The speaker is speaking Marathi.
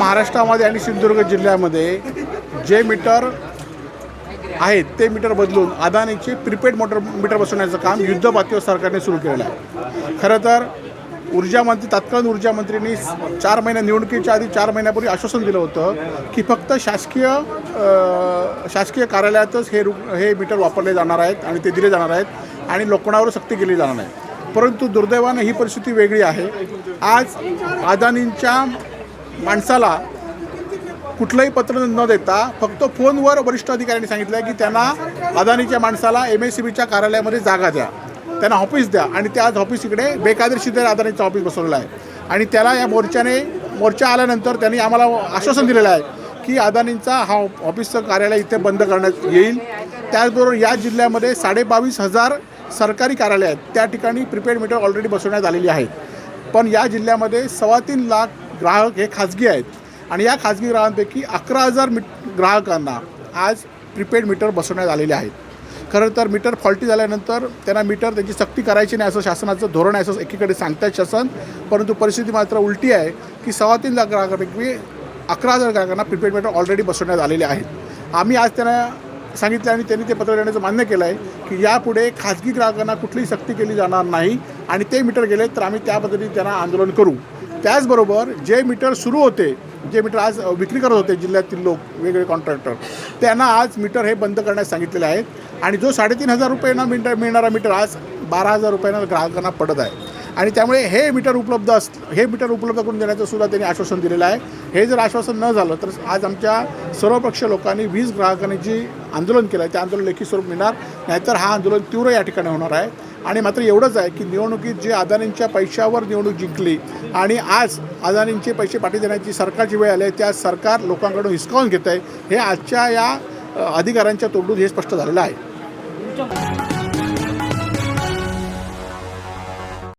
महाराष्ट्रामध्ये आणि सिंधुदुर्ग जिल्ह्यामध्ये जे मीटर आहेत ते मीटर बदलून अदानीचे प्रीपेड मीटर बसवण्याचं काम युद्धपातळीवर सरकारने सुरू केलेलं आहे। खरं तर तत्कालीन ऊर्जा मंत्रींनी 4 महिन्या निवडणुकीच्या आधी 4 महिन्यापूर्वी आश्वासन दिलं होतं की फक्त शासकीय कार्यालयातच हे मीटर वापरले जाणार आहेत आणि ते दिले जाणार आहेत आणि लोकांवर सक्ती केली जाणार नाही। परंतु दुर्दैवाने ही परिस्थिती वेगळी आहे। आज अदानींच्या माणसाला कुठलंही पत्र न देता फक्त फोनवर वरिष्ठ अधिकाऱ्यांनी सांगितलं आहे की त्यांना अदानीच्या माणसाला MSEBच्या कार्यालयामध्ये जागा द्या, त्यांना ऑफिस द्या आणि त्या आज ऑफिस इकडे बेकायदेशीर अदानीचं ऑफिस बसवलेलं आहे। आणि त्याला या मोर्चा आल्यानंतर त्यांनी आम्हाला आश्वासन दिलेलं आहे की अदानींचा हा ऑफिसचं कार्यालय इथे बंद करण्यात येईल। त्याचबरोबर या जिल्ह्यामध्ये 22,500 सरकारी कार्यालय आहेत, त्या ठिकाणी प्रीपेड मीटर ऑलरेडी बसवण्यात आलेली आहेत। पण या जिल्ह्यामध्ये 3.25 लाख ग्राहक हे खाजगी आहेत आणि या खाजगी ग्राहकांपैकी 11,000 ग्राहकांना आज प्रीपेड मीटर बसवण्यात आलेले आहेत। खरं तर मीटर फॉल्टी झाल्यानंतर त्यांची सक्ती करायची नाही असं शासनाचं धोरण आहे, असं एकीकडे सांगतात शासन। परंतु परिस्थिती मात्र उलटी आहे की 3.25 लाख ग्राहकांपैकी 11,000 ग्राहकांना प्रीपेड मीटर ऑलरेडी बसवण्यात आलेले आहेत। आम्ही आज त्यांना सांगितलं आणि त्यांनी ते पत्र देण्याचं मान्य केलं आहे की यापुढे खाजगी ग्राहकांना कुठलीही सक्ती केली जाणार नाही आणि ते मीटर गेले तर आम्ही त्या पद्धतीने त्यांना आंदोलन करू। त्याचबरोबर जे मीटर सुरू होते, जे मीटर आज विक्री करत होते जिल्ह्यातील लोक, वेगवेगळे कॉन्ट्रॅक्टर, त्यांना आज मीटर हे बंद करण्यास सांगितलेले आहेत आणि जो 3,500 रुपयांना मिळणारा मीटर आज 12,000 रुपयांना ग्राहकांना पडत आहे। आणि त्यामुळे हे मीटर उपलब्ध करून देण्याचं सुद्धा त्यांनी आश्वासन दिलेलं आहे। हे जर आश्वासन न झालं तर आज आमच्या सर्वपक्षीय लोकांनी 20 ग्राहकांनी जी आंदोलन केलं आहे त्या आंदोलन लेखी स्वरूप मिळणार, नाहीतर हा आंदोलन तीव्र या ठिकाणी होणार आहे। आणि मात्र एवढंच आहे की निवडणुकीत जे अदानींच्या पैशावर निवडणूक जिंकली आणि आज अदानींचे पैसे पाठी देण्याची सरकारची वेळ आली आहे, त्या सरकार लोकांकडून हिसकावून घेत आहे, हे आजच्या या अधिकाऱ्यांच्या तोंडून हे स्पष्ट झालेलं आहे।